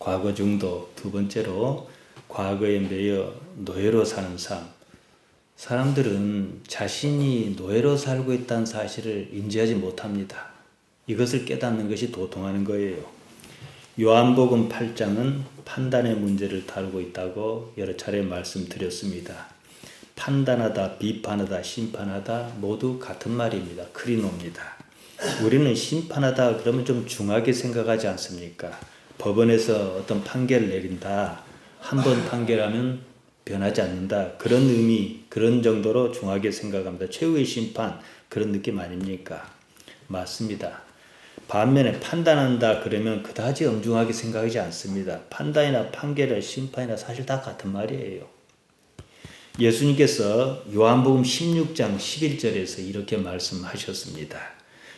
과거 중독, 두 번째로 과거에 매여 노예로 사는 삶. 사람들은 자신이 노예로 살고 있다는 사실을 인지하지 못합니다. 이것을 깨닫는 것이 도통하는 거예요. 요한복음 8장은 판단의 문제를 다루고 있다고 여러 차례 말씀드렸습니다. 판단하다, 비판하다, 심판하다 모두 같은 말입니다. 크리노입니다. 우리는 심판하다 그러면 좀 중하게 생각하지 않습니까? 법원에서 어떤 판결을 내린다. 한 번 판결하면 변하지 않는다. 그런 의미, 그런 정도로 중하게 생각합니다. 최후의 심판, 그런 느낌 아닙니까? 맞습니다. 반면에 판단한다 그러면 그다지 엄중하게 생각하지 않습니다. 판단이나 판결이나 심판이나 사실 다 같은 말이에요. 예수님께서 요한복음 16장 11절에서 이렇게 말씀하셨습니다.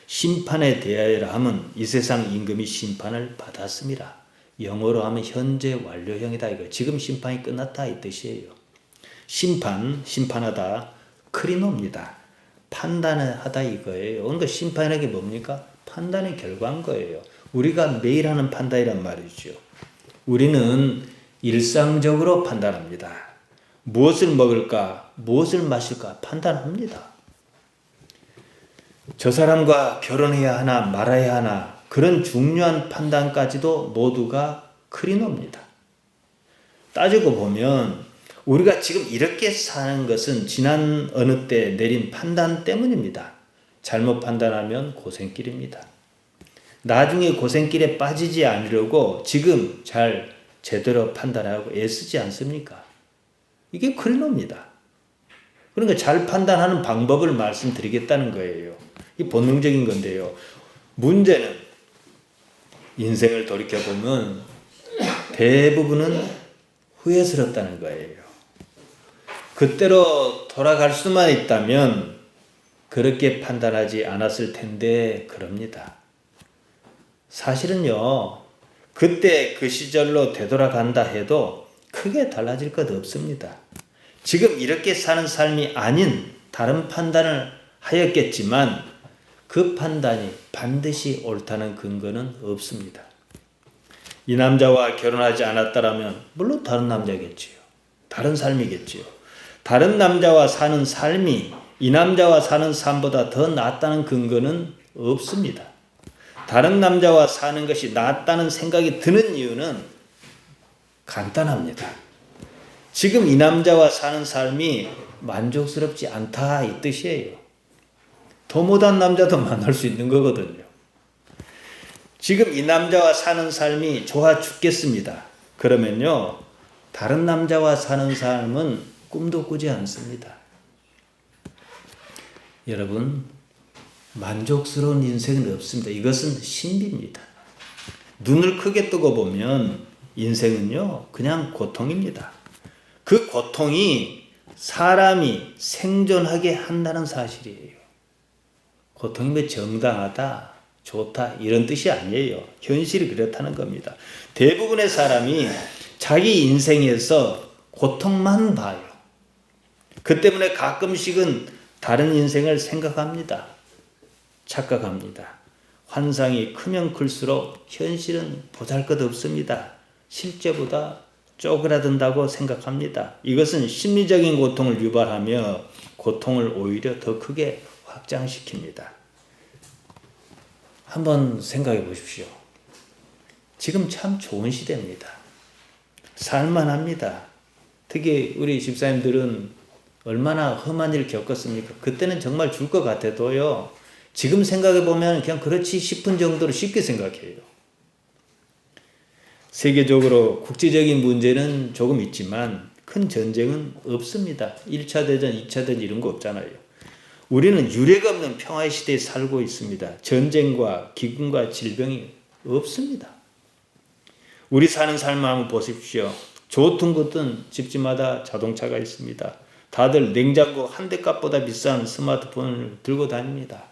심판에 대하여라 하면 이 세상 임금이 심판을 받았습니다. 영어로 하면 현재 완료형이다 이거. 지금 심판이 끝났다 이 뜻이에요. 심판하다 크리노입니다. 판단하다 이거예요. 그러니까 심판이라는 게 뭡니까? 판단의 결과인 거예요. 우리가 매일 하는 판단이란 말이죠. 우리는 일상적으로 판단합니다. 무엇을 먹을까? 무엇을 마실까? 판단합니다. 저 사람과 결혼해야 하나 말아야 하나 그런 중요한 판단까지도 모두가 크리노입니다. 따지고 보면 우리가 지금 이렇게 사는 것은 지난 어느 때 내린 판단 때문입니다. 잘못 판단하면 고생길입니다. 나중에 고생길에 빠지지 않으려고 지금 잘 제대로 판단하고 애쓰지 않습니까? 이게 크리노입니다. 그러니까 잘 판단하는 방법을 말씀드리겠다는 거예요. 이 본능적인 건데요. 문제는 인생을 돌이켜보면 대부분은 후회스럽다는 거예요. 그때로 돌아갈 수만 있다면 그렇게 판단하지 않았을 텐데 그럽니다. 사실은요. 그때 그 시절로 되돌아간다 해도 크게 달라질 것 없습니다. 지금 이렇게 사는 삶이 아닌 다른 판단을 하였겠지만 그 판단이 반드시 옳다는 근거는 없습니다. 이 남자와 결혼하지 않았다라면 물론 다른 남자겠지요. 다른 삶이겠지요. 다른 남자와 사는 삶이 이 남자와 사는 삶보다 더 낫다는 근거는 없습니다. 다른 남자와 사는 것이 낫다는 생각이 드는 이유는 간단합니다. 지금 이 남자와 사는 삶이 만족스럽지 않다 이 뜻이에요. 더 못한 남자도 만날 수 있는 거거든요. 지금 이 남자와 사는 삶이 좋아 죽겠습니다. 그러면요, 다른 남자와 사는 삶은 꿈도 꾸지 않습니다. 여러분, 만족스러운 인생은 없습니다. 이것은 신비입니다. 눈을 크게 뜨고 보면 인생은요, 그냥 고통입니다. 그 고통이 사람이 생존하게 한다는 사실이에요. 고통이 뭐 정당하다, 좋다 이런 뜻이 아니에요. 현실이 그렇다는 겁니다. 대부분의 사람이 자기 인생에서 고통만 봐요. 그 때문에 가끔씩은 다른 인생을 생각합니다. 착각합니다. 환상이 크면 클수록 현실은 보잘것없습니다. 실제보다 쪼그라든다고 생각합니다. 이것은 심리적인 고통을 유발하며 고통을 오히려 더 크게 확장시킵니다. 한번 생각해 보십시오. 지금 참 좋은 시대입니다. 살만합니다. 특히 우리 집사님들은 얼마나 험한 일 겪었습니까? 그때는 정말 줄 것 같아도요. 지금 생각해 보면 그냥 그렇지 싶은 정도로 쉽게 생각해요. 세계적으로 국제적인 문제는 조금 있지만 큰 전쟁은 없습니다. 1차 대전, 2차 대전 이런 거 없잖아요. 우리는 유례가 없는 평화의 시대에 살고 있습니다. 전쟁과 기근과 질병이 없습니다. 우리 사는 삶을 한번 보십시오. 좋든 것든 집집마다 자동차가 있습니다. 다들 냉장고 한 대 값보다 비싼 스마트폰을 들고 다닙니다.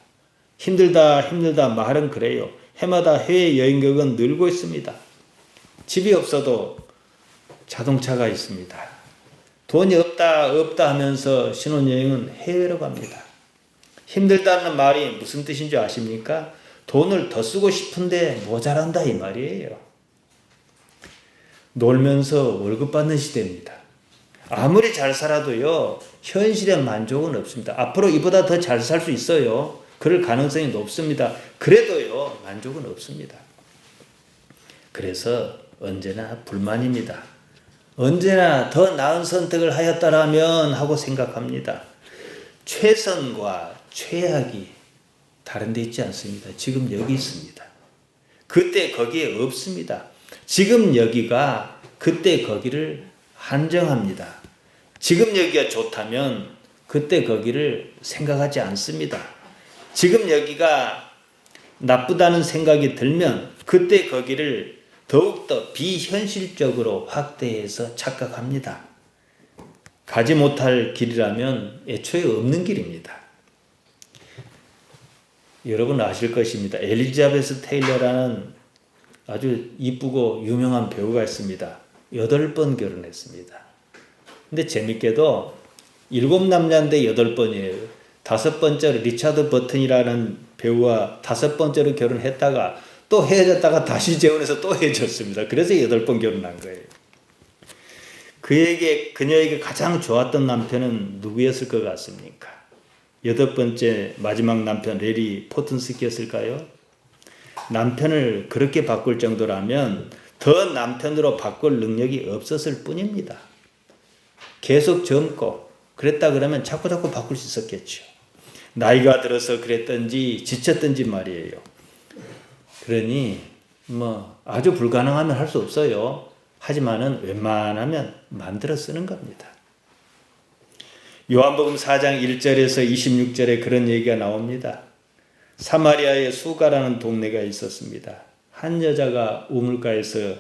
힘들다 말은 그래요. 해마다 해외 여행객은 늘고 있습니다. 집이 없어도 자동차가 있습니다. 돈이 없다 하면서 신혼여행은 해외로 갑니다. 힘들다는 말이 무슨 뜻인지 아십니까? 돈을 더 쓰고 싶은데 모자란다 이 말이에요. 놀면서 월급 받는 시대입니다. 아무리 잘 살아도요, 현실의 만족은 없습니다. 앞으로 이보다 더 잘 살 수 있어요. 그럴 가능성이 높습니다. 그래도요, 만족은 없습니다. 그래서 언제나 불만입니다. 언제나 더 나은 선택을 하였다라면 하고 생각합니다. 최선과 최악이 다른 데 있지 않습니다. 지금 여기 있습니다. 그때 거기에 없습니다. 지금 여기가 그때 거기를 한정합니다. 지금 여기가 좋다면 그때 거기를 생각하지 않습니다. 지금 여기가 나쁘다는 생각이 들면 그때 거기를 더욱더 비현실적으로 확대해서 착각합니다. 가지 못할 길이라면 애초에 없는 길입니다. 여러분 아실 것입니다. 엘리자베스 테일러라는 아주 이쁘고 유명한 배우가 있습니다. 8번 결혼했습니다. 근데 재밌게도 7남자인데 8번이에요. 5번째로 리차드 버튼이라는 배우와 5번째로 결혼했다가 또 헤어졌다가 다시 재혼해서 또 헤어졌습니다. 그래서 8번 결혼한 거예요. 그녀에게 가장 좋았던 남편은 누구였을 것 같습니까? 8번째 마지막 남편 레리 포튼스키였을까요? 남편을 그렇게 바꿀 정도라면 더 남편으로 바꿀 능력이 없었을 뿐입니다. 계속 젊고 그랬다 그러면 자꾸 바꿀 수 있었겠죠. 나이가 들어서 그랬던지 지쳤던지 말이에요. 그러니 아주 불가능하면 할 수 없어요. 하지만은 웬만하면 만들어 쓰는 겁니다. 요한복음 4장 1절에서 26절에 그런 얘기가 나옵니다. 사마리아에 수가라는 동네가 있었습니다. 한 여자가 우물가에서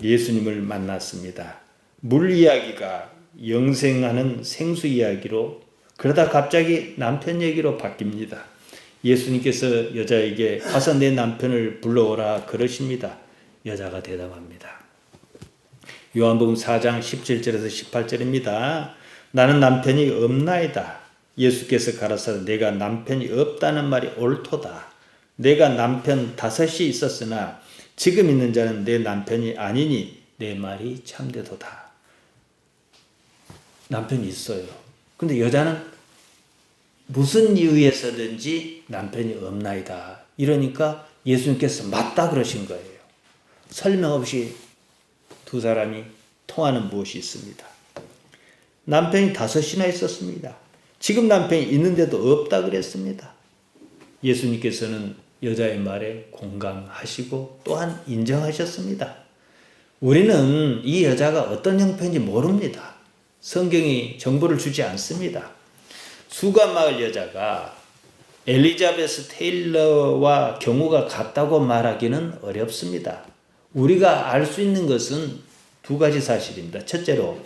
예수님을 만났습니다. 물 이야기가 영생하는 생수 이야기로, 그러다 갑자기 남편 얘기로 바뀝니다. 예수님께서 여자에게 가서 내 남편을 불러오라 그러십니다. 여자가 대답합니다. 요한복음 4장 17절에서 18절입니다. 나는 남편이 없나이다. 예수께서 가라사대 내가 남편이 없다는 말이 옳도다. 내가 남편 5이 있었으나 지금 있는 자는 내 남편이 아니니 내 말이 참되도다. 남편이 있어요. 근데 여자는 무슨 이유에서든지 남편이 없나이다. 이러니까 예수님께서 맞다 그러신 거예요. 설명 없이 두 사람이 통하는 무엇이 있습니다. 남편이 5이나 있었습니다. 지금 남편이 있는데도 없다 그랬습니다. 예수님께서는 여자의 말에 공감하시고 또한 인정하셨습니다. 우리는 이 여자가 어떤 형편인지 모릅니다. 성경이 정보를 주지 않습니다. 수가마을 여자가 엘리자베스 테일러와 경우가 같다고 말하기는 어렵습니다. 우리가 알 수 있는 것은 2가지 사실입니다. 첫째로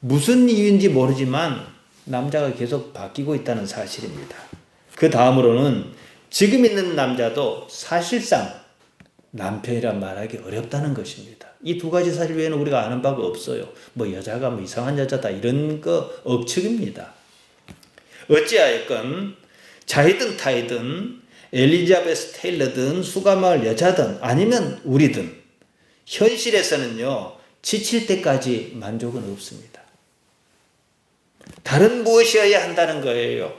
무슨 이유인지 모르지만 남자가 계속 바뀌고 있다는 사실입니다. 그 다음으로는 지금 있는 남자도 사실상 남편이라 말하기 어렵다는 것입니다. 이 2가지 사실 외에는 우리가 아는 바가 없어요. 여자가 이상한 여자다 이런 거 억측입니다. 어찌하였건 자이든 타이든 엘리자베스 테일러든 수가마을 여자든 아니면 우리든 현실에서는요 지칠 때까지 만족은 없습니다. 다른 무엇이어야 한다는 거예요.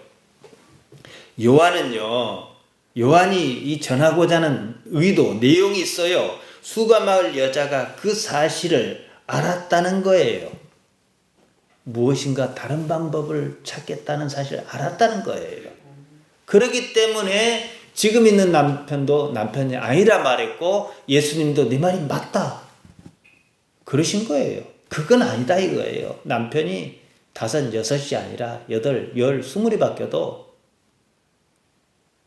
요한이 이 전하고자 하는 의도, 내용이 있어요. 수가마을 여자가 그 사실을 알았다는 거예요. 무엇인가 다른 방법을 찾겠다는 사실을 알았다는 거예요. 그렇기 때문에 지금 있는 남편도 남편이 아니라 말했고 예수님도 네 말이 맞다 그러신 거예요. 그건 아니다 이거예요. 남편이 5, 6이 아니라 8, 10, 20이 바뀌어도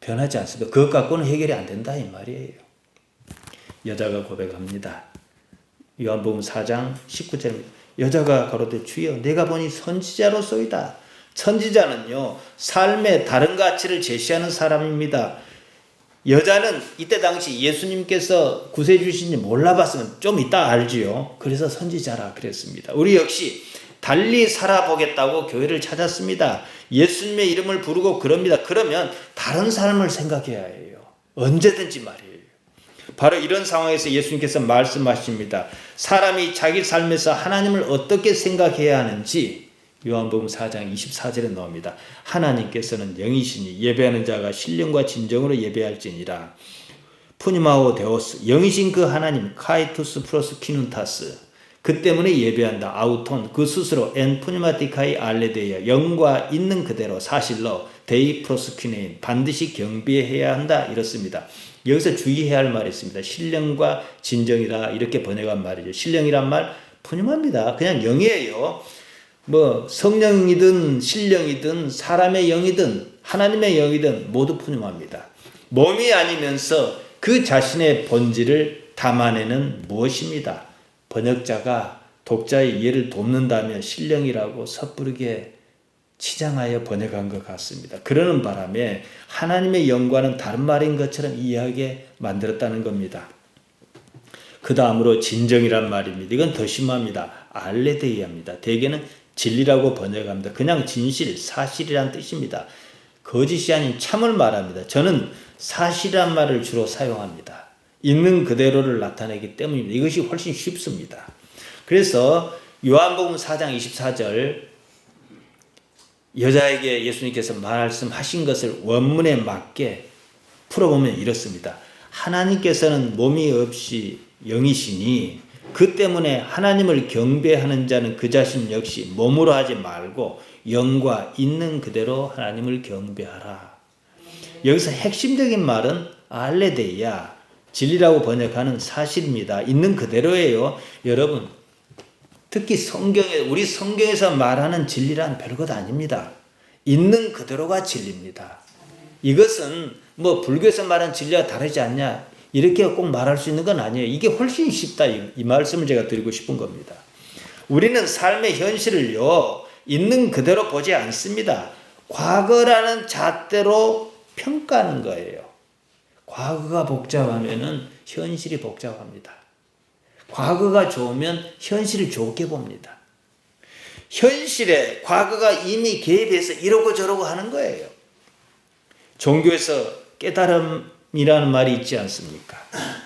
변하지 않습니다. 그것 갖고는 해결이 안 된다 이 말이에요. 여자가 고백합니다. 요한복음 4장 19절입니다. 여자가 가로되 주여 내가 보니 선지자로소이다. 선지자는요 삶의 다른 가치를 제시하는 사람입니다. 여자는 이때 당시 예수님께서 구세주 주신지 몰라봤으면 좀 이따 알지요. 그래서 선지자라 그랬습니다. 우리 역시 달리 살아보겠다고 교회를 찾았습니다. 예수님의 이름을 부르고 그럽니다. 그러면 다른 삶을 생각해야 해요. 언제든지 말이에요. 바로 이런 상황에서 예수님께서 말씀하십니다. 사람이 자기 삶에서 하나님을 어떻게 생각해야 하는지 요한복음 4장 24절에 나옵니다. 하나님께서는 영이시니 예배하는 자가 신령과 진정으로 예배할지니라. 푸니마오 데오스, 영이신 그 하나님, 카이투스 플러스 키눈타스, 그 때문에 예배한다. 아우톤, 그 스스로 엔 푸니마티카이 알레데이아, 영과 있는 그대로 사실로 데이 플러스 퀴네인, 반드시 경배해야 한다. 이렇습니다. 여기서 주의해야 할 말이 있습니다. 신령과 진정이다. 이렇게 번역한 말이죠. 신령이란 말 푸니마입니다. 그냥 영이에요. 뭐 성령이든 신령이든 사람의 영이든 하나님의 영이든 모두 푸니마입니다. 몸이 아니면서 그 자신의 본질을 담아내는 무엇입니다. 번역자가 독자의 이해를 돕는다며 신령이라고 섣부르게 치장하여 번역한 것 같습니다. 그러는 바람에 하나님의 영과는 다른 말인 것처럼 이해하게 만들었다는 겁니다. 그 다음으로 진정이란 말입니다. 이건 더 심합니다. 알레데이아입니다. 대개는 진리라고 번역합니다. 그냥 진실, 사실이란 뜻입니다. 거짓이 아닌 참을 말합니다. 저는 사실이란 말을 주로 사용합니다. 있는 그대로를 나타내기 때문입니다. 이것이 훨씬 쉽습니다. 그래서 요한복음 4장 24절 여자에게 예수님께서 말씀하신 것을 원문에 맞게 풀어보면 이렇습니다. 하나님께서는 몸이 없이 영이시니 그 때문에 하나님을 경배하는 자는 그 자신 역시 몸으로 하지 말고 영과 있는 그대로 하나님을 경배하라. 여기서 핵심적인 말은 알레데이아, 진리라고 번역하는 사실입니다. 있는 그대로예요. 여러분, 특히 우리 성경에서 말하는 진리란 별것 아닙니다. 있는 그대로가 진리입니다. 이것은 뭐 불교에서 말하는 진리와 다르지 않냐 이렇게 꼭 말할 수 있는 건 아니에요. 이게 훨씬 쉽다. 이 말씀을 제가 드리고 싶은 겁니다. 우리는 삶의 현실을요, 있는 그대로 보지 않습니다. 과거라는 잣대로 평가하는 거예요. 과거가 복잡하면은 현실이 복잡합니다. 과거가 좋으면 현실을 좋게 봅니다. 현실에 과거가 이미 개입해서 이러고 저러고 하는 거예요. 종교에서 깨달음이라는 말이 있지 않습니까?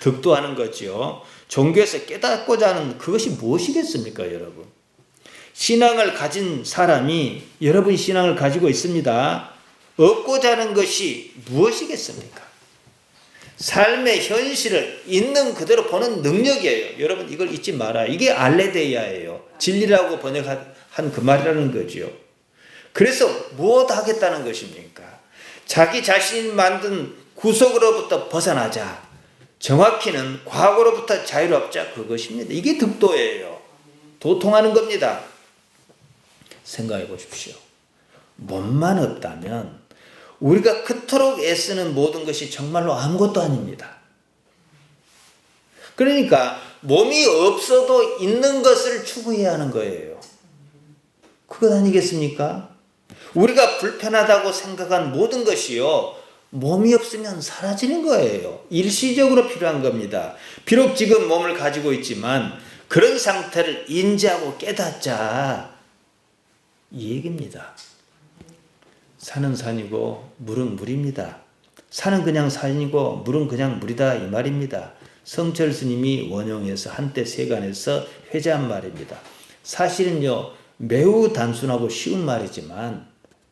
득도하는 거죠. 종교에서 깨닫고자 하는 그것이 무엇이겠습니까, 여러분? 신앙을 가진 사람이 여러분 신앙을 가지고 있습니다. 얻고자 하는 것이 무엇이겠습니까? 삶의 현실을 있는 그대로 보는 능력이에요. 여러분 이걸 잊지 마라. 이게 알레데이아예요. 진리라고 번역한 그 말이라는 거죠. 그래서 무엇 하겠다는 것입니까? 자기 자신이 만든 구속으로부터 벗어나자. 정확히는 과거로부터 자유롭자 그것입니다. 이게 득도예요. 도통하는 겁니다. 생각해 보십시오. 몸만 없다면 우리가 그토록 애쓰는 모든 것이 정말로 아무것도 아닙니다. 그러니까 몸이 없어도 있는 것을 추구해야 하는 거예요. 그것 아니겠습니까? 우리가 불편하다고 생각한 모든 것이요, 몸이 없으면 사라지는 거예요. 일시적으로 필요한 겁니다. 비록 지금 몸을 가지고 있지만 그런 상태를 인지하고 깨닫자, 이 얘기입니다. 산은 산이고 물은 물입니다. 산은 그냥 산이고 물은 그냥 물이다, 이 말입니다. 성철 스님이 원용해서 한때 세간에서 회자한 말입니다. 사실은요, 매우 단순하고 쉬운 말이지만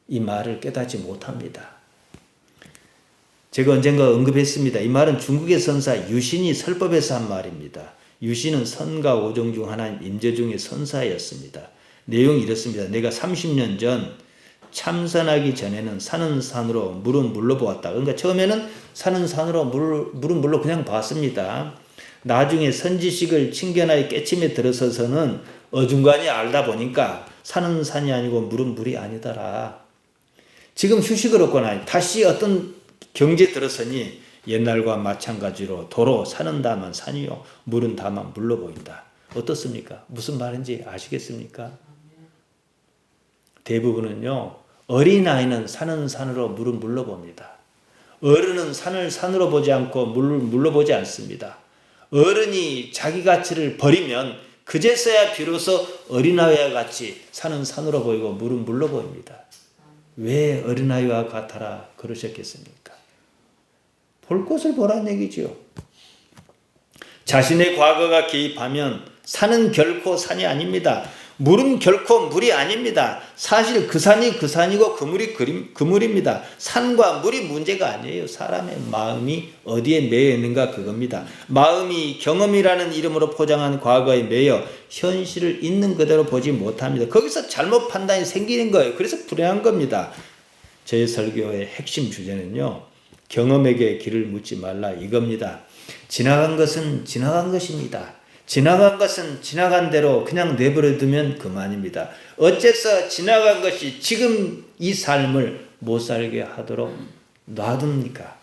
이 말을 깨닫지 못합니다. 제가 언젠가 언급했습니다. 이 말은 중국의 선사 유신이 설법에서 한 말입니다. 유신은 선과 오종 중 하나인 임재중의 선사였습니다. 내용이 이렇습니다. 내가 30년 전 참선하기 전에는 산은 산으로 물은 물로 보았다. 그러니까 처음에는 산은 산으로 물은 물로 그냥 봤습니다. 나중에 선지식을 친견하여 깨침에 들어서서는 어중간히 알다 보니까 산은 산이 아니고 물은 물이 아니더라. 지금 휴식을 얻거나 다시 어떤 경지에 들어서니 옛날과 마찬가지로 도로 산은 다만 산이요 물은 다만 물로 보인다. 어떻습니까? 무슨 말인지 아시겠습니까? 대부분은요, 어린아이는 산은 산으로 물은 물로 봅니다. 어른은 산을 산으로 보지 않고 물을 물로 보지 않습니다. 어른이 자기 가치를 버리면 그제서야 비로소 어린아이와 같이 산은 산으로 보이고 물은 물로 보입니다. 왜 어린아이와 같아라 그러셨겠습니까? 볼 것을 보라는 얘기죠. 자신의 과거가 개입하면 산은 결코 산이 아닙니다. 물은 결코 물이 아닙니다. 사실 그 산이 그 산이고 그 물이 그 물입니다. 산과 물이 문제가 아니에요. 사람의 마음이 어디에 매여 있는가 그겁니다. 마음이 경험이라는 이름으로 포장한 과거에 매여 현실을 있는 그대로 보지 못합니다. 거기서 잘못 판단이 생기는 거예요. 그래서 불행한 겁니다. 제 설교의 핵심 주제는요, 경험에게 길을 묻지 말라 이겁니다. 지나간 것은 지나간 것입니다. 지나간 것은 지나간 대로 그냥 내버려 두면 그만입니다. 어째서 지나간 것이 지금 이 삶을 못 살게 하도록 놔둡니까?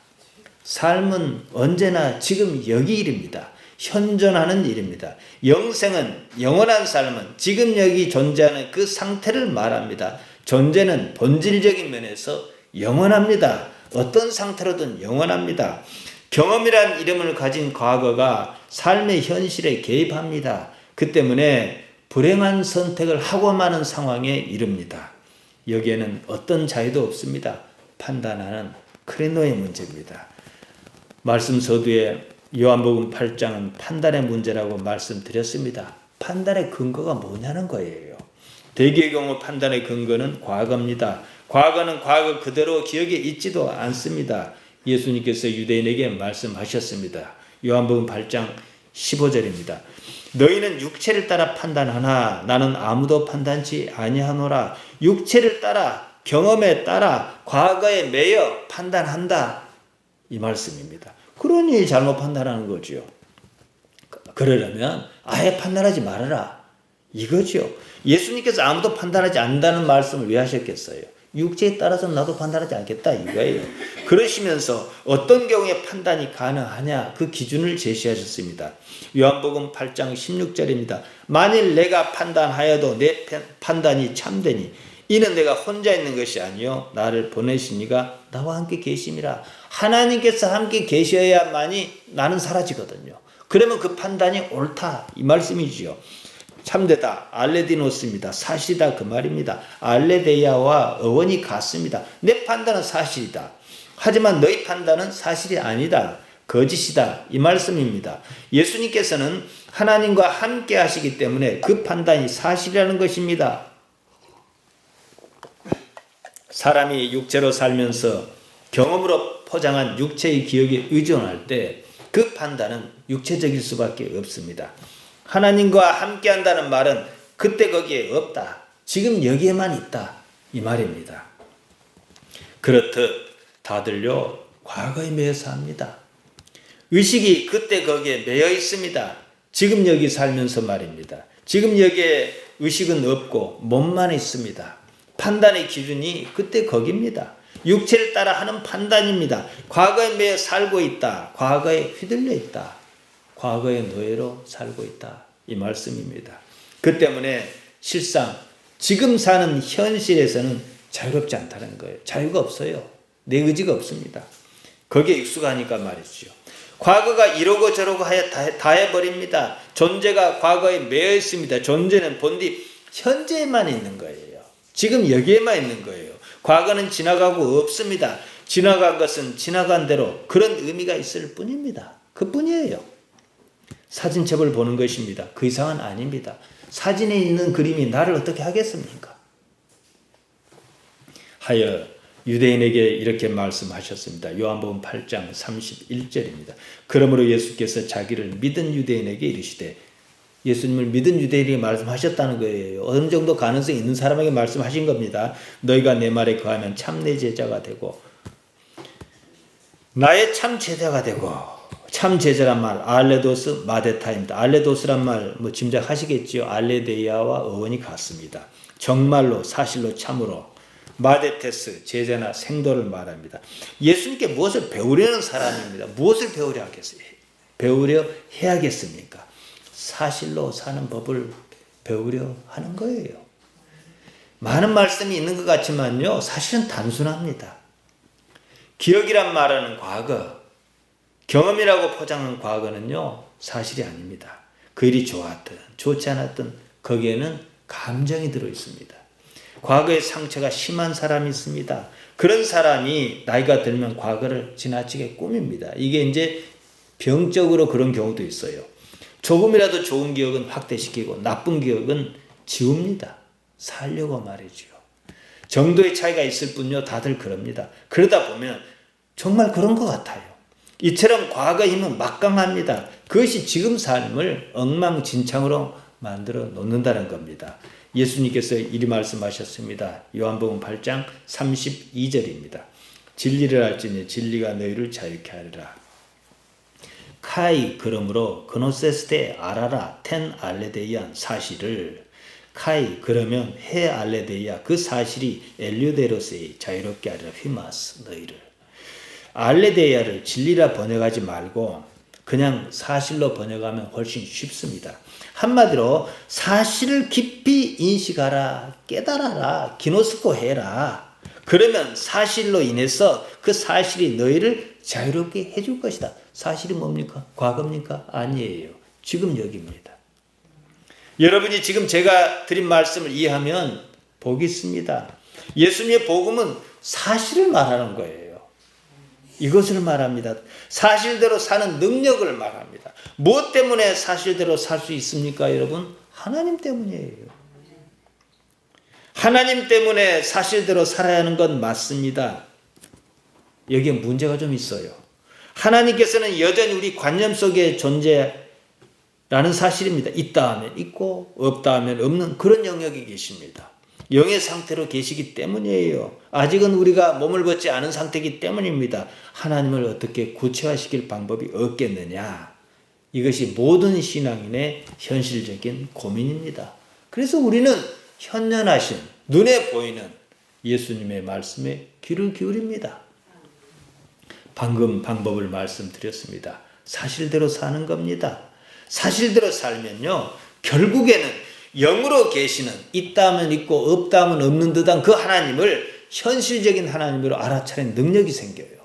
삶은 언제나 지금 여기 일입니다. 현존하는 일입니다. 영생은, 영원한 삶은 지금 여기 존재하는 그 상태를 말합니다. 존재는 본질적인 면에서 영원합니다. 어떤 상태로든 영원합니다. 경험이란 이름을 가진 과거가 삶의 현실에 개입합니다. 그 때문에 불행한 선택을 하고 마는 상황에 이릅니다. 여기에는 어떤 자유도 없습니다. 판단하는 크레노의 문제입니다. 말씀 서두에 요한복음 8장은 판단의 문제라고 말씀드렸습니다. 판단의 근거가 뭐냐는 거예요. 대개의 경우 판단의 근거는 과거입니다. 과거는 과거 그대로 기억에 있지도 않습니다. 예수님께서 유대인에게 말씀하셨습니다. 요한복음 8장 15절입니다. 너희는 육체를 따라 판단하나 나는 아무도 판단치 아니하노라. 육체를 따라 경험에 따라 과거에 매여 판단한다. 이 말씀입니다. 그러니 잘못 판단하는 거죠. 그러려면 아예 판단하지 말아라. 이거죠. 예수님께서 아무도 판단하지 않는다는 말씀을 왜 하셨겠어요? 육체에 따라서 나도 판단하지 않겠다 이거예요. 그러시면서 어떤 경우에 판단이 가능하냐 그 기준을 제시하셨습니다. 요한복음 8장 16절입니다. 만일 내가 판단하여도 내 판단이 참되니 이는 내가 혼자 있는 것이 아니요 나를 보내신 이가 나와 함께 계심이라. 하나님께서 함께 계셔야만이 나는 사라지거든요. 그러면 그 판단이 옳다 이 말씀이지요. 참되다 알레디노스입니다. 사실이다 그 말입니다. 알레데이아와 어원이 같습니다. 내 판단은 사실이다. 하지만 너희 판단은 사실이 아니다. 거짓이다 이 말씀입니다. 예수님께서는 하나님과 함께 하시기 때문에 그 판단이 사실이라는 것입니다. 사람이 육체로 살면서 경험으로 포장한 육체의 기억에 의존할 때 그 판단은 육체적일 수밖에 없습니다. 하나님과 함께 한다는 말은 그때 거기에 없다. 지금 여기에만 있다. 이 말입니다. 그렇듯 다들요 과거에 매여 삽니다. 의식이 그때 거기에 매여 있습니다. 지금 여기 살면서 말입니다. 지금 여기에 의식은 없고 몸만 있습니다. 판단의 기준이 그때 거기입니다. 육체를 따라 하는 판단입니다. 과거에 매여 살고 있다. 과거에 휘둘려 있다. 과거의 노예로 살고 있다. 이 말씀입니다. 그 때문에 실상 지금 사는 현실에서는 자유롭지 않다는 거예요. 자유가 없어요. 내 의지가 없습니다. 거기에 익숙하니까 말이죠. 과거가 이러고 저러고 하여 다 해버립니다. 존재가 과거에 매여 있습니다. 존재는 본디 현재에만 있는 거예요. 지금 여기에만 있는 거예요. 과거는 지나가고 없습니다. 지나간 것은 지나간 대로 그런 의미가 있을 뿐입니다. 그뿐이에요. 사진첩을 보는 것입니다. 그 이상은 아닙니다. 사진에 있는 그림이 나를 어떻게 하겠습니까? 하여 유대인에게 이렇게 말씀하셨습니다. 요한복음 8장 31절입니다. 그러므로 예수께서 자기를 믿은 유대인에게 이르시되, 예수님을 믿은 유대인에게 말씀하셨다는 거예요. 어느 정도 가능성이 있는 사람에게 말씀하신 겁니다. 너희가 내 말에 거하면 참 내 제자가 되고 나의 참 제자가 되고. 참 제자란 말 알레도스 마데타입니다. 알레도스란 말 짐작하시겠지요. 알레데이아와 어원이 같습니다. 정말로 사실로 참으로. 마데테스 제자나 생도를 말합니다. 예수님께 무엇을 배우려는 사람입니다. 무엇을 배우려 해야겠습니까? 사실로 사는 법을 배우려 하는 거예요. 많은 말씀이 있는 것 같지만요, 사실은 단순합니다. 기억이란 말하는 과거, 경험이라고 포장한 과거는요, 사실이 아닙니다. 그 일이 좋았든 좋지 않았든 거기에는 감정이 들어 있습니다. 과거의 상처가 심한 사람이 있습니다. 그런 사람이 나이가 들면 과거를 지나치게 꾸밉니다. 이게 이제 병적으로 그런 경우도 있어요. 조금이라도 좋은 기억은 확대시키고 나쁜 기억은 지웁니다. 살려고 말이죠. 정도의 차이가 있을 뿐요. 다들 그럽니다. 그러다 보면 정말 그런 것 같아요. 이처럼 과거의 힘은 막강합니다. 그것이 지금 삶을 엉망진창으로 만들어 놓는다는 겁니다. 예수님께서 이리 말씀하셨습니다. 요한복음 8장 32절입니다. 진리를 알지니 진리가 너희를 자유케 하리라. 카이 그러므로 그노세스테 아라라 텐 알레데이안 사실을 카이 그러면 헤 알레데이아 그 사실이 엘류데로세이 자유롭게 하리라 휘마스 너희를. 알레데이아를 진리라 번역하지 말고 그냥 사실로 번역하면 훨씬 쉽습니다. 한마디로 사실을 깊이 인식하라, 깨달아라, 기노스코 해라. 그러면 사실로 인해서 그 사실이 너희를 자유롭게 해줄 것이다. 사실이 뭡니까? 과거입니까? 아니에요. 지금 여기입니다. 여러분이 지금 제가 드린 말씀을 이해하면 복이 있습니다. 예수님의 복음은 사실을 말하는 거예요. 이것을 말합니다. 사실대로 사는 능력을 말합니다. 무엇 때문에 사실대로 살 수 있습니까, 여러분? 하나님 때문이에요. 하나님 때문에 사실대로 살아야 하는 건 맞습니다. 여기에 문제가 좀 있어요. 하나님께서는 여전히 우리 관념 속에 존재라는 사실입니다. 있다 하면 있고 없다 하면 없는 그런 영역에 계십니다. 영의 상태로 계시기 때문이에요. 아직은 우리가 몸을 벗지 않은 상태이기 때문입니다. 하나님을 어떻게 구체화시킬 방법이 없겠느냐. 이것이 모든 신앙인의 현실적인 고민입니다. 그래서 우리는 현존하신 눈에 보이는 예수님의 말씀에 귀를 기울입니다. 방금 방법을 말씀드렸습니다. 사실대로 사는 겁니다. 사실대로 살면요. 결국에는 영으로 계시는 있다 하면 있고 없다 하면 없는 듯한 그 하나님을 현실적인 하나님으로 알아차리는 능력이 생겨요.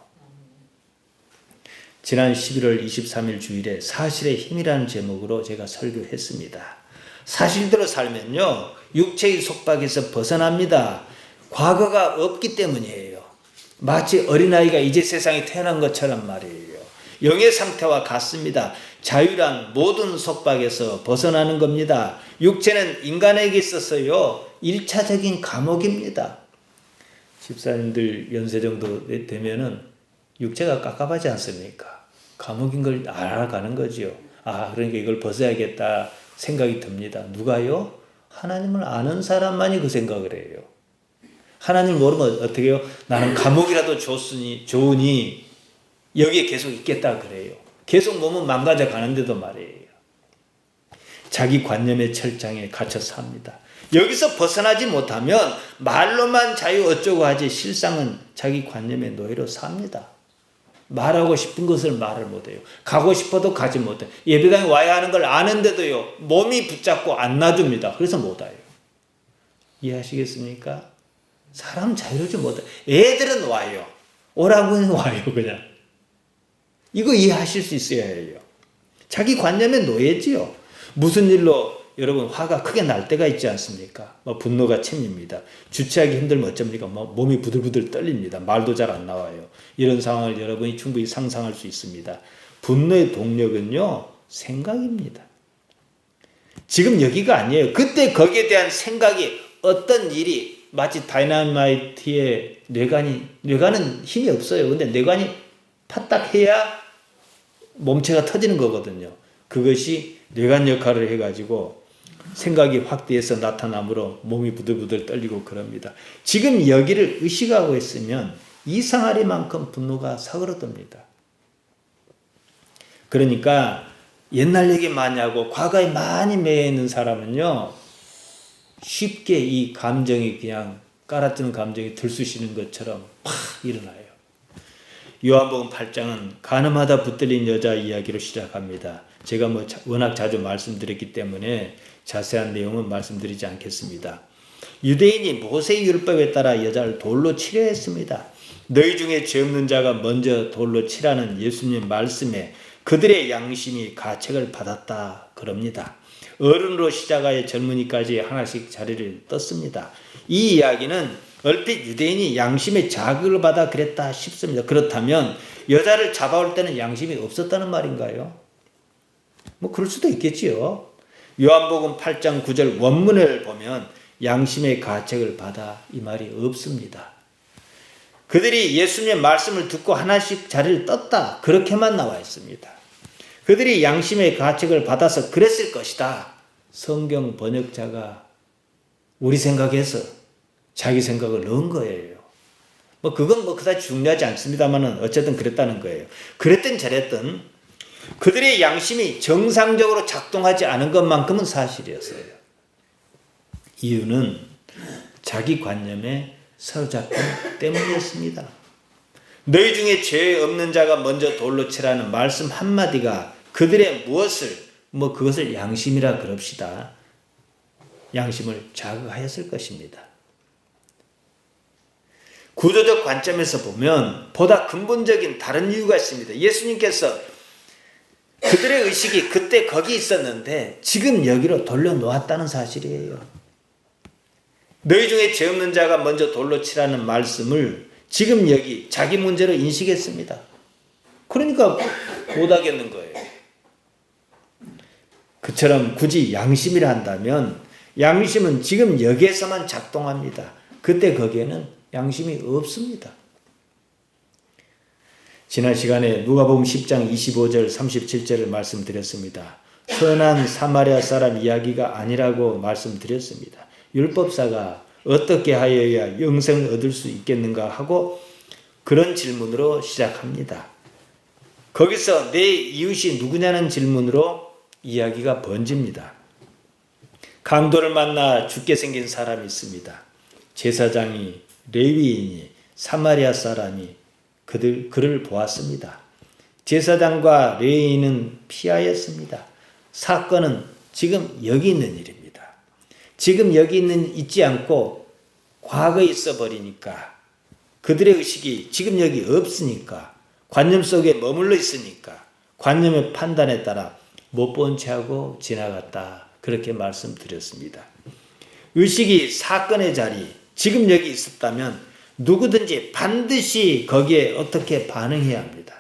지난 11월 23일 주일에 사실의 힘이라는 제목으로 제가 설교했습니다. 사실대로 살면요. 육체의 속박에서 벗어납니다. 과거가 없기 때문이에요. 마치 어린아이가 이제 세상에 태어난 것처럼 말이에요. 영의 상태와 같습니다. 자유란 모든 속박에서 벗어나는 겁니다. 육체는 인간에게 있어서요. 1차적인 감옥입니다. 집사님들 연세 정도 되면은 육체가 깝깝하지 않습니까? 감옥인 걸 알아가는 거지요. 아, 그러니까 이걸 벗어야겠다 생각이 듭니다. 누가요? 하나님을 아는 사람만이 그 생각을 해요. 하나님을 모르면 어떻게 해요? 나는 감옥이라도 좋으니 여기에 계속 있겠다 그래요. 계속 몸은 망가져 가는데도 말이에요. 자기 관념의 철장에 갇혀 삽니다. 여기서 벗어나지 못하면 말로만 자유 어쩌고 하지 실상은 자기 관념의 노예로 삽니다. 말하고 싶은 것을 말을 못해요. 가고 싶어도 가지 못해요. 예배당에 와야 하는 걸 아는데도요. 몸이 붙잡고 안 놔줍니다. 그래서 못 와요. 이해하시겠습니까? 사람 자유롭지 못해요. 애들은 와요. 오라고는 와요 그냥. 이거 이해하실 수 있어야 해요. 자기 관념의 노예지요. 무슨 일로 여러분 화가 크게 날 때가 있지 않습니까? 분노가 침입니다. 주체하기 힘들면 어쩝니까? 몸이 부들부들 떨립니다. 말도 잘 안 나와요. 이런 상황을 여러분이 충분히 상상할 수 있습니다. 분노의 동력은요. 생각입니다. 지금 여기가 아니에요. 그때 거기에 대한 생각이 어떤 일이 마치 다이나마이트의 뇌관은 힘이 없어요. 근데 뇌관이 파딱해야 몸체가 터지는 거거든요. 그것이 뇌관 역할을 해가지고 생각이 확대해서 나타나므로 몸이 부들부들 떨리고 그럽니다. 지금 여기를 의식하고 있으면 이상하리만큼 분노가 사그러듭니다. 그러니까 옛날 얘기 많이 하고 과거에 많이 매여 있는 사람은요. 쉽게 이 감정이 그냥 깔아뜨는 감정이 들쑤시는 것처럼 팍 일어나요. 요한복음 8장은 간음하다 붙들린 여자 이야기로 시작합니다. 제가 워낙 자주 말씀드렸기 때문에 자세한 내용은 말씀드리지 않겠습니다. 유대인이 모세의 율법에 따라 여자를 돌로 치려 했습니다. 너희 중에 죄 없는 자가 먼저 돌로 치라는 예수님 말씀에 그들의 양심이 가책을 받았다 그럽니다. 어른으로 시작하여 젊은이까지 하나씩 자리를 떴습니다. 이 이야기는 얼핏 유대인이 양심의 자극을 받아 그랬다 싶습니다. 그렇다면 여자를 잡아올 때는 양심이 없었다는 말인가요? 뭐 그럴 수도 있겠지요. 요한복음 8장 9절 원문을 보면 양심의 가책을 받아 이 말이 없습니다. 그들이 예수님의 말씀을 듣고 하나씩 자리를 떴다. 그렇게만 나와 있습니다. 그들이 양심의 가책을 받아서 그랬을 것이다. 성경 번역자가 우리 생각에서 자기 생각을 넣은 거예요. 뭐 그건 뭐 그다지 중요하지 않습니다만은 어쨌든 그랬다는 거예요. 그랬든 저랬든 그들의 양심이 정상적으로 작동하지 않은 것만큼은 사실이었어요. 이유는 자기 관념에 사로잡힌 때문이었습니다. 너희 중에 죄 없는 자가 먼저 돌로 치라는 말씀 한마디가 그들의 무엇을 그것을 양심이라 그럽시다. 양심을 자극하였을 것입니다. 구조적 관점에서 보면 보다 근본적인 다른 이유가 있습니다. 예수님께서 그들의 의식이 그때 거기 있었는데 지금 여기로 돌려놓았다는 사실이에요. 너희 중에 죄 없는 자가 먼저 돌로 치라는 말씀을 지금 여기 자기 문제로 인식했습니다. 그러니까 못하겠는 거예요. 그처럼 굳이 양심이라 한다면 양심은 지금 여기에서만 작동합니다. 그때 거기에는 양심이 없습니다. 지난 시간에 누가복음 10장 25절 37절을 말씀드렸습니다. 선한 사마리아 사람 이야기가 아니라고 말씀드렸습니다. 율법사가 어떻게 하여야 영생을 얻을 수 있겠는가 하고 그런 질문으로 시작합니다. 거기서 내 이웃이 누구냐는 질문으로 이야기가 번집니다. 강도를 만나 죽게 생긴 사람이 있습니다. 제사장이, 레위인이, 사마리아 사람이 그를 보았습니다. 제사장과 레위인은 피하였습니다. 사건은 지금 여기 있는 일입니다. 지금 여기 있지 않고 과거에 있어 버리니까 그들의 의식이 지금 여기 없으니까 관념 속에 머물러 있으니까 관념의 판단에 따라 못 본 채하고 지나갔다. 그렇게 말씀드렸습니다. 의식이 사건의 자리, 지금 여기 있었다면 누구든지 반드시 거기에 어떻게 반응해야 합니다.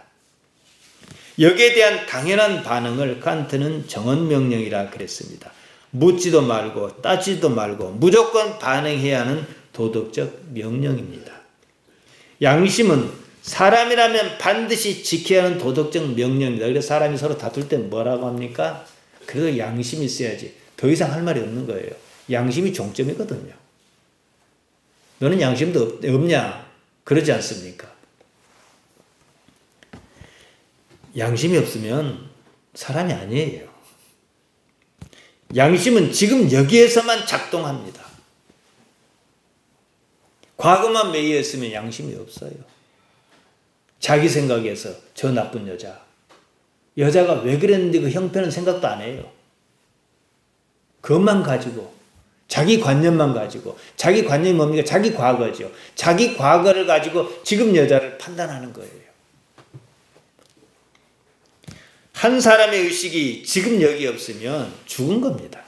여기에 대한 당연한 반응을 칸트는 정언명령이라 그랬습니다. 묻지도 말고 따지도 말고 무조건 반응해야 하는 도덕적 명령입니다. 양심은 사람이라면 반드시 지켜야 하는 도덕적 명령입니다. 그래서 사람이 서로 다툴 때 뭐라고 합니까? 그래도 양심이 있어야지. 더 이상 할 말이 없는 거예요. 양심이 종점이거든요. 너는 양심도 없냐? 그러지 않습니까? 양심이 없으면 사람이 아니에요. 양심은 지금 여기에서만 작동합니다. 과거만 매여 있으면 양심이 없어요. 자기 생각에서 저 나쁜 여자가 왜 그랬는지 그 형편은 생각도 안 해요. 그것만 가지고 자기 관념만 가지고 자기 관념이 뭡니까? 자기 과거죠. 자기 과거를 가지고 지금 여자를 판단하는 거예요. 한 사람의 의식이 지금 여기 없으면 죽은 겁니다.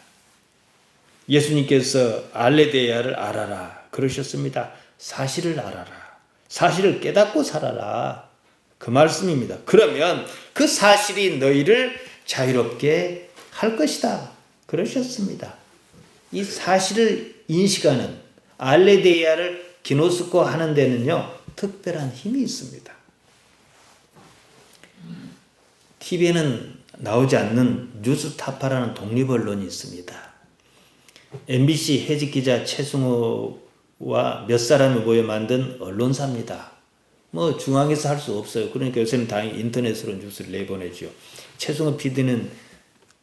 예수님께서 알레데야를 알아라 그러셨습니다. 사실을 알아라. 사실을 깨닫고 살아라. 그 말씀입니다. 그러면 그 사실이 너희를 자유롭게 할 것이다. 그러셨습니다. 이 사실을 인식하는 알레데야를 기노스코 하는 데는요. 특별한 힘이 있습니다. TV에는 나오지 않는 뉴스타파라는 독립언론이 있습니다. MBC 해직기자 최승호와 몇 사람이 모여 만든 언론사입니다. 중앙에서 할 수 없어요. 그러니까 요새는 다행히 인터넷으로 뉴스를 내보내죠. 최승호 PD는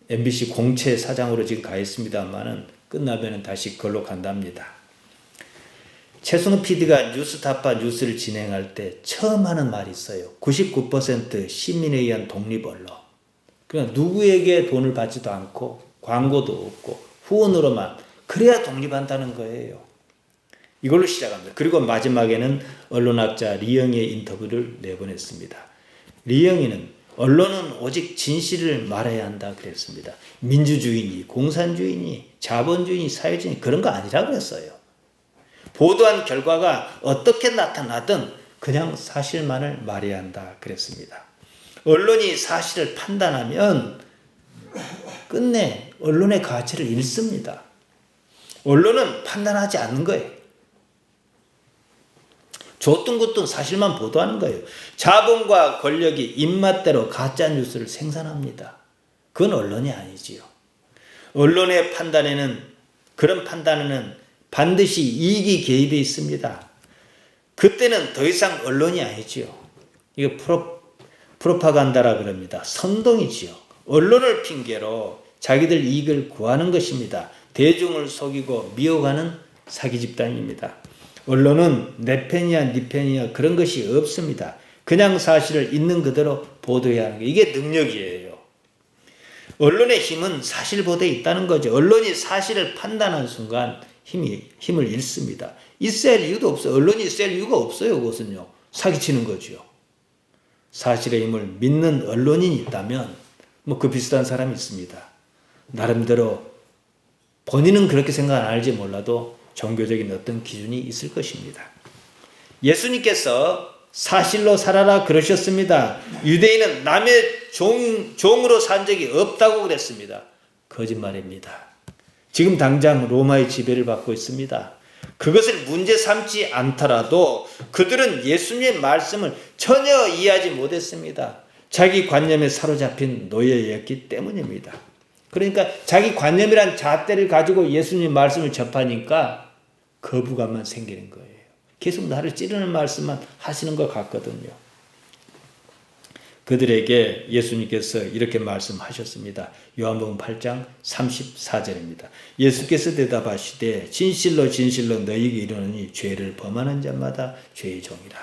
MBC 공채 사장으로 지금 가 있습니다만은 끝나면은 다시 그걸로 간답니다. 최승호 PD가 뉴스타파 뉴스를 진행할 때 처음 하는 말이 있어요. 99% 시민에 의한 독립언론. 그냥 누구에게 돈을 받지도 않고 광고도 없고 후원으로만 그래야 독립한다는 거예요. 이걸로 시작합니다. 그리고 마지막에는 언론학자 리영희의 인터뷰를 내보냈습니다. 리영희는 언론은 오직 진실을 말해야 한다 그랬습니다. 민주주의니 공산주의니 자본주의니 사회주의니 그런 거 아니라 그랬어요. 보도한 결과가 어떻게 나타나든 그냥 사실만을 말해야 한다 그랬습니다. 언론이 사실을 판단하면 끝내 언론의 가치를 잃습니다. 언론은 판단하지 않는 거예요. 좋든 그든 사실만 보도하는 거예요. 자본과 권력이 입맛대로 가짜 뉴스를 생산합니다. 그건 언론이 아니지요. 언론의 그런 판단에는 반드시 이익이 개입해 있습니다. 그때는 더 이상 언론이 아니지요. 이거 프로파간다라 그럽니다. 선동이지요. 언론을 핑계로 자기들 이익을 구하는 것입니다. 대중을 속이고 미혹하는 사기 집단입니다. 언론은 내 편이야 네 편이야 그런 것이 없습니다. 그냥 사실을 있는 그대로 보도해야 하는 게 이게 능력이에요. 언론의 힘은 사실 보도에 있다는 거죠. 언론이 사실을 판단하는 순간 힘을 잃습니다. 있어야 할 이유도 없어요. 언론이 있어야 할 이유가 없어요. 그것은요. 사기치는 거죠. 사실의 힘을 믿는 언론인이 있다면 그 비슷한 사람이 있습니다. 나름대로 본인은 그렇게 생각 안 할지 몰라도 종교적인 어떤 기준이 있을 것입니다. 예수님께서 사실로 살아라 그러셨습니다. 유대인은 남의 종으로 산 적이 없다고 그랬습니다. 거짓말입니다. 지금 당장 로마의 지배를 받고 있습니다. 그것을 문제 삼지 않더라도 그들은 예수님의 말씀을 전혀 이해하지 못했습니다. 자기 관념에 사로잡힌 노예였기 때문입니다. 그러니까 자기 관념이란 잣대를 가지고 예수님 말씀을 접하니까 거부감만 생기는 거예요. 계속 나를 찌르는 말씀만 하시는 것 같거든요. 그들에게 예수님께서 이렇게 말씀하셨습니다. 요한복음 8장 34절입니다. 예수께서 대답하시되 진실로 진실로 너희에게 이르노니 죄를 범하는 자마다 죄의 종이라.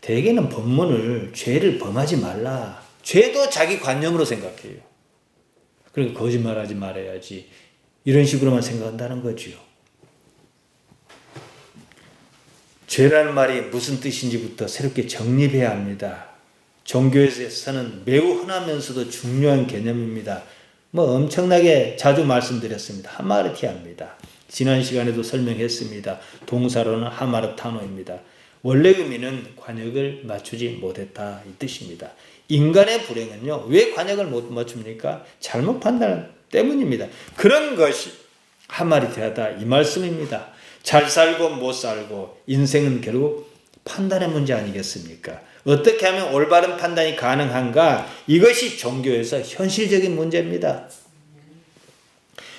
대개는 본문을 죄를 범하지 말라. 죄도 자기 관념으로 생각해요. 그러니까 거짓말하지 말아야지. 이런 식으로만 생각한다는 거지요. 죄라는 말이 무슨 뜻인지부터 새롭게 정립해야 합니다. 종교에서는 매우 흔하면서도 중요한 개념입니다. 엄청나게 자주 말씀드렸습니다. 하마르티아입니다. 지난 시간에도 설명했습니다. 동사로는 하마르타노입니다. 원래 의미는 관역을 맞추지 못했다 이 뜻입니다. 인간의 불행은요. 왜 관역을 못 맞춥니까? 잘못 판단 때문입니다. 그런 것이 하마르티아다 이 말씀입니다. 잘 살고 못 살고 인생은 결국 판단의 문제 아니겠습니까? 어떻게 하면 올바른 판단이 가능한가? 이것이 종교에서 현실적인 문제입니다.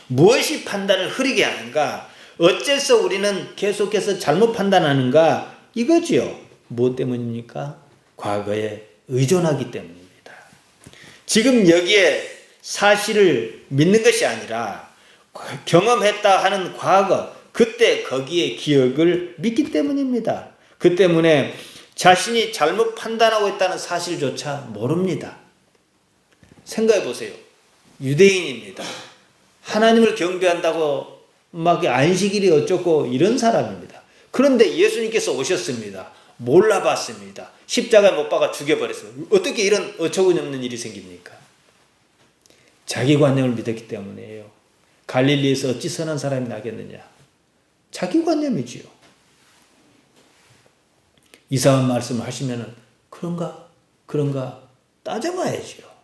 무엇이 판단을 흐리게 하는가? 어째서 우리는 계속해서 잘못 판단하는가? 이거지요. 무엇 때문입니까? 과거에 의존하기 때문입니다. 지금 여기에 사실을 믿는 것이 아니라 경험했다 하는 과거, 그때 거기에 기억을 믿기 때문입니다. 그 때문에 자신이 잘못 판단하고 있다는 사실조차 모릅니다. 생각해 보세요. 유대인입니다. 하나님을 경배한다고 막 안식일이 어쩌고 이런 사람입니다. 그런데 예수님께서 오셨습니다. 몰라봤습니다. 십자가에 못 박아 죽여버렸습니다. 어떻게 이런 어처구니없는 일이 생깁니까? 자기 관념을 믿었기 때문이에요. 갈릴리에서 어찌 선한 사람이 나겠느냐? 자기 관념이지요. 이상한 말씀을 하시면은 그런가 따져봐야지요.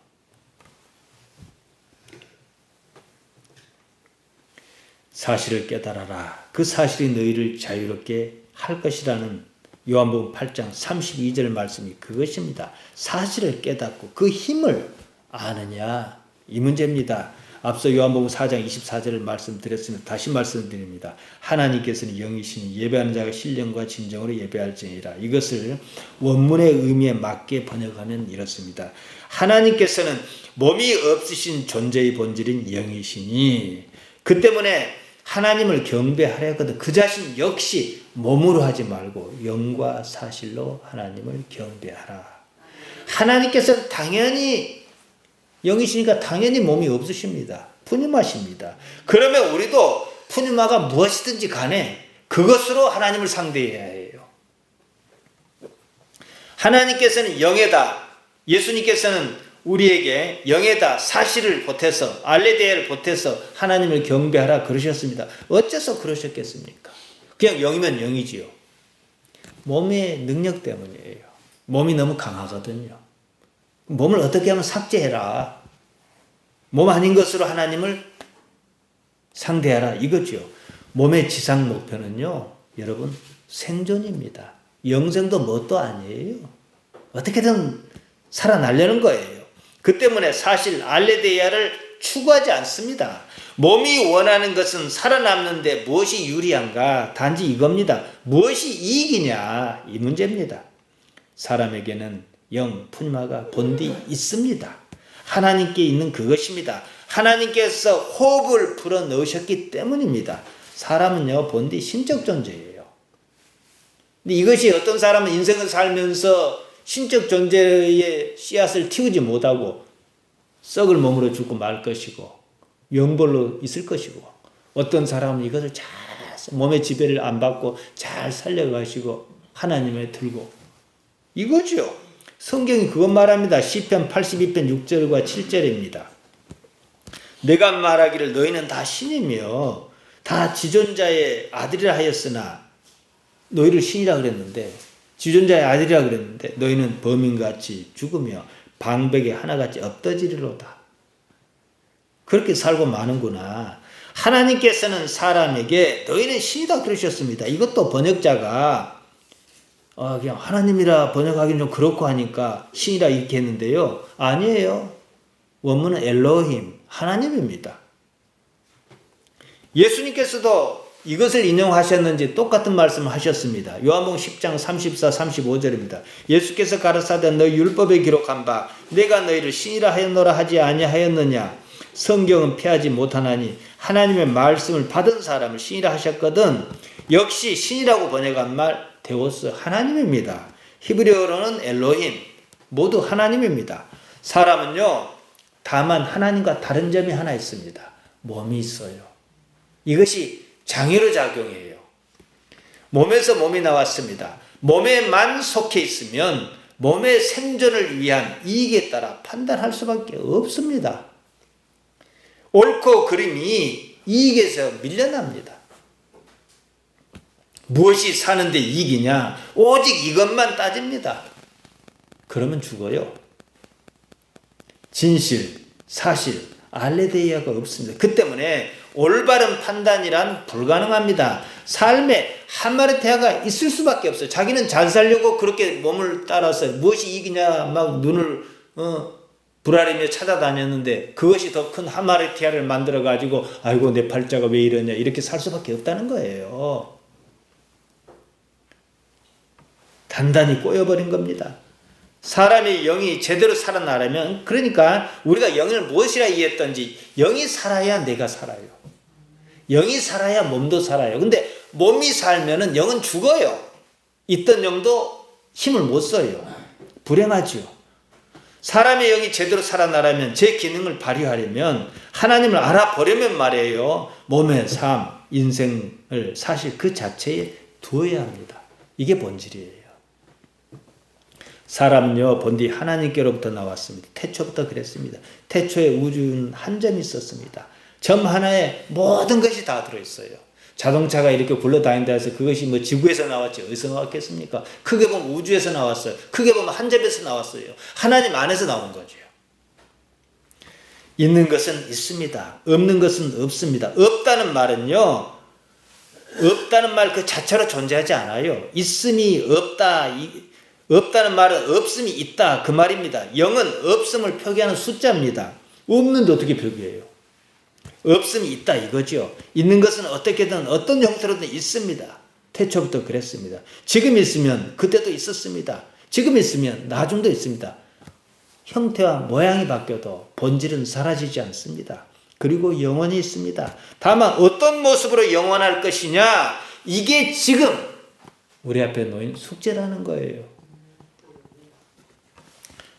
사실을 깨달아라. 그 사실이 너희를 자유롭게 할 것이라는 요한복음 8장 32절 말씀이 그것입니다. 사실을 깨닫고 그 힘을 아느냐 이 문제입니다. 앞서 요한복음 4장 24절을 말씀드렸습니다. 다시 말씀드립니다. 하나님께서는 영이시니 예배하는 자가 신령과 진정으로 예배할지니라. 이것을 원문의 의미에 맞게 번역하면 이렇습니다. 하나님께서는 몸이 없으신 존재의 본질인 영이시니 그 때문에 하나님을 경배하려거든 그 자신 역시 몸으로 하지 말고 영과 사실로 하나님을 경배하라. 하나님께서는 당연히 영이시니까 당연히 몸이 없으십니다. 푸니마십니다. 그러면 우리도 푸니마가 무엇이든지 간에 그것으로 하나님을 상대해야 해요. 하나님께서는 영에다, 예수님께서는 우리에게 영에다 사실을 보태서 알레데아를 보태서 하나님을 경배하라 그러셨습니다. 어째서 그러셨겠습니까? 그냥 영이면 영이지요. 몸의 능력 때문이에요. 몸이 너무 강하거든요. 몸을 어떻게 하면 삭제해라. 몸 아닌 것으로 하나님을 상대하라 이거죠. 몸의 지상 목표는요, 여러분 생존입니다. 영생도 뭣도 아니에요. 어떻게든 살아나려는 거예요. 그 때문에 사실 알레데이아를 추구하지 않습니다. 몸이 원하는 것은 살아남는데 무엇이 유리한가? 단지 이겁니다. 무엇이 이익이냐? 이 문제입니다. 사람에게는 영, 푸니마가 본디 있습니다. 하나님께 있는 그것입니다. 하나님께서 호흡을 불어 넣으셨기 때문입니다. 사람은요, 본디 신적 존재예요. 근데 이것이 어떤 사람은 인생을 살면서 신적 존재의 씨앗을 틔우지 못하고 썩을 몸으로 죽고 말 것이고 영벌로 있을 것이고, 어떤 사람은 이것을 잘 몸의 지배를 안 받고 잘 살려가시고 하나님에 들고 이거죠. 성경이 그것 말합니다. 시편 82편 6절과 7절입니다. 내가 말하기를 너희는 다 신이며 다 지존자의 아들이라 하였으나, 너희를 신이라 그랬는데 지존자의 아들이라 그랬는데 너희는 범인같이 죽으며 방백에 하나같이 엎드지리로다. 그렇게 살고 마는구나. 하나님께서는 사람에게 너희는 신이다 그러셨습니다. 이것도 번역자가 그냥 하나님이라 번역하기는 좀 그렇고 하니까 신이라 이렇게 했는데요. 아니에요. 원문은 엘로힘, 하나님입니다. 예수님께서도 이것을 인용하셨는지 똑같은 말씀을 하셨습니다. 요한복음 10장 34, 35절입니다. 예수께서 가르사대 너희 율법에 기록한 바 내가 너희를 신이라 하였노라 하지 아니하였느냐. 성경은 피하지 못하나니 하나님의 말씀을 받은 사람을 신이라 하셨거든. 역시 신이라고 번역한 말 데오스, 하나님입니다. 히브리어로는 엘로힘, 모두 하나님입니다. 사람은요, 다만 하나님과 다른 점이 하나 있습니다. 몸이 있어요. 이것이 장애로 작용해요. 몸에서 몸이 나왔습니다. 몸에만 속해 있으면 몸의 생존을 위한 이익에 따라 판단할 수밖에 없습니다. 옳고 그름이 이익에서 밀려납니다. 무엇이 사는데 이익이냐? 오직 이것만 따집니다. 그러면 죽어요. 진실, 사실, 알레데이아가 없습니다. 그 때문에 올바른 판단이란 불가능합니다. 삶에 하마르테아가 있을 수밖에 없어요. 자기는 잘 살려고 그렇게 몸을 따라서 무엇이 이익이냐 막 눈을 불아리며 찾아다녔는데, 그것이 더 큰 하마르테아를 만들어 가지고 아이고 내 팔자가 왜 이러냐 이렇게 살 수밖에 없다는 거예요. 단단히 꼬여버린 겁니다. 사람의 영이 제대로 살아나려면, 그러니까 우리가 영을 무엇이라 이해했던지, 영이 살아야 내가 살아요. 영이 살아야 몸도 살아요. 근데 몸이 살면은 영은 죽어요. 있던 영도 힘을 못 써요. 불행하죠. 사람의 영이 제대로 살아나려면, 제 기능을 발휘하려면, 하나님을 알아보려면 말이에요, 몸의 삶, 인생을 사실 그 자체에 두어야 합니다. 이게 본질이에요. 사람은요, 본디 하나님께로부터 나왔습니다. 태초부터 그랬습니다. 태초에 우주는 한 점이 있었습니다. 점 하나에 모든 것이 다 들어있어요. 자동차가 이렇게 굴러다닌다 해서 그것이 뭐 지구에서 나왔지 어디서 나왔겠습니까? 크게 보면 우주에서 나왔어요. 크게 보면 한 점에서 나왔어요. 하나님 안에서 나온 거죠. 있는 것은 있습니다. 없는 것은 없습니다. 없다는 말은요, 없다는 말 그 자체로 존재하지 않아요. 있음이 없다, 없다는 말은 없음이 있다 그 말입니다. 영은 없음을 표기하는 숫자입니다. 없는데 어떻게 표기해요? 없음이 있다 이거죠. 있는 것은 어떻게든 어떤 형태로든 있습니다. 태초부터 그랬습니다. 지금 있으면 그때도 있었습니다. 지금 있으면 나중도 있습니다. 형태와 모양이 바뀌어도 본질은 사라지지 않습니다. 그리고 영원히 있습니다. 다만 어떤 모습으로 영원할 것이냐, 이게 지금 우리 앞에 놓인 숙제라는 거예요.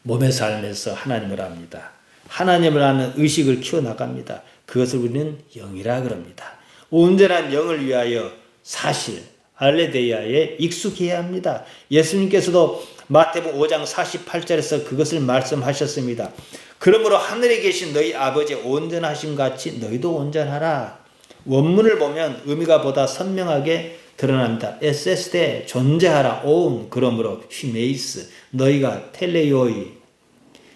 몸의 삶에서 하나님을 압니다. 하나님을 아는 의식을 키워나갑니다. 그것을 우리는 영이라 그럽니다. 온전한 영을 위하여 사실, 알레데이아에 익숙해야 합니다. 예수님께서도 마태복음 5장 48절에서 그것을 말씀하셨습니다. 그러므로 하늘에 계신 너희 아버지 온전하심 같이 너희도 온전하라. 원문을 보면 의미가 보다 선명하게 드러납니다. 에세스테 존재하라 온, 그러므로 휘메이스 너희가 텔레요이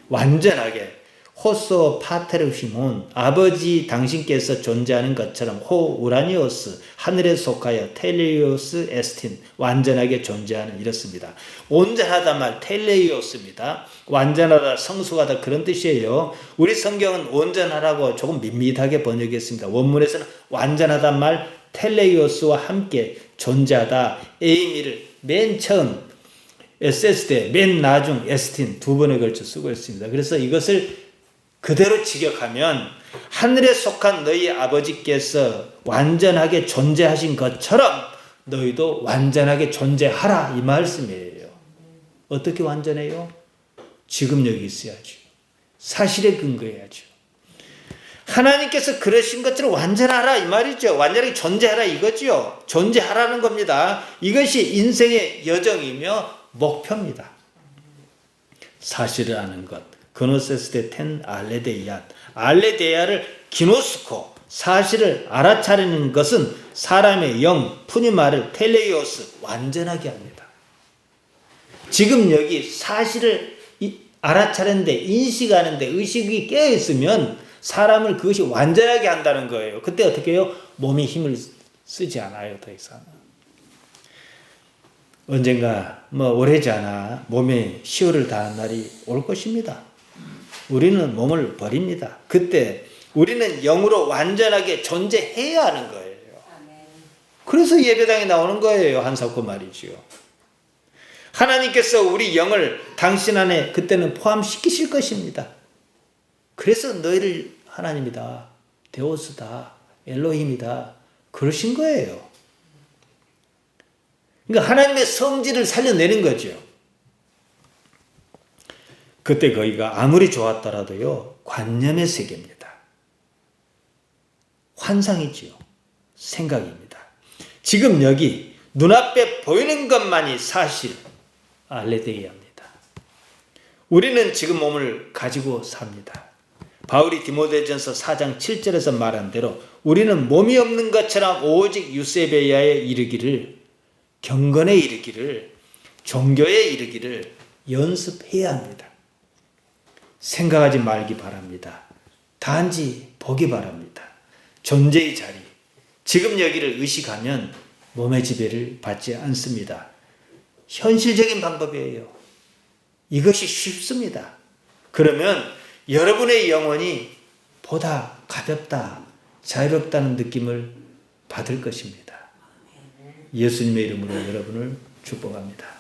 완전하게 호소 파테르 휘몬 아버지 당신께서 존재하는 것처럼 호 우라니오스 하늘에 속하여 텔레이오스 에스틴 완전하게 존재하는 이렇습니다. 온전하다 말 텔레이오스입니다. 완전하다 성숙하다 그런 뜻이에요. 우리 성경은 온전하라고 조금 밋밋하게 번역했습니다. 원문에서는 완전하다 말 텔레이오스와 함께 존재하다 에이미를 맨 처음 SS대 맨 나중 에스틴 두 번에 걸쳐 쓰고 있습니다. 그래서 이것을 그대로 직역하면 하늘에 속한 너희 아버지께서 완전하게 존재하신 것처럼 너희도 완전하게 존재하라 이 말씀이에요. 어떻게 완전해요? 지금 여기 있어야죠. 사실에 근거해야죠. 하나님께서 그러신 것처럼 완전하라 이 말이죠. 완전하게 존재하라 이거죠. 존재하라는 겁니다. 이것이 인생의 여정이며 목표입니다. 사실을 아는 것. 그노세스테 텐 알레데이아 알레데이아를 기노스코 사실을 알아차리는 것은 사람의 영 푸니마를 텔레이오스 완전하게 합니다. 지금 여기 사실을 알아차리는데 인식하는데 의식이 깨어있으면 사람을 그것이 완전하게 한다는 거예요. 그때 어떻게 해요? 몸이 힘을 쓰지 않아요. 더 이상. 언젠가 오래지 않아 몸에 시효를 다한 날이 올 것입니다. 우리는 몸을 버립니다. 그때 우리는 영으로 완전하게 존재해야 하는 거예요. 그래서 예배당에 나오는 거예요. 한사코 말이지요. 하나님께서 우리 영을 당신 안에 그때는 포함시키실 것입니다. 그래서 너희를 하나님이다, 데오스다, 엘로힘이다 그러신 거예요. 그러니까 하나님의 성질을 살려내는 거죠. 그때 거기가 아무리 좋았더라도요, 관념의 세계입니다. 환상이지요. 생각입니다. 지금 여기 눈앞에 보이는 것만이 사실, 알레데이아입니다. 우리는 지금 몸을 가지고 삽니다. 바울이 디모데전서 4장 7절에서 말한 대로 우리는 몸이 없는 것처럼 오직 유세베야에 이르기를, 경건에 이르기를, 종교에 이르기를 연습해야 합니다. 생각하지 말기 바랍니다. 단지 보기 바랍니다. 존재의 자리, 지금 여기를 의식하면 몸의 지배를 받지 않습니다. 현실적인 방법이에요. 이것이 쉽습니다. 그러면 여러분의 영혼이 보다 가볍다, 자유롭다는 느낌을 받을 것입니다. 예수님의 이름으로 여러분을 축복합니다.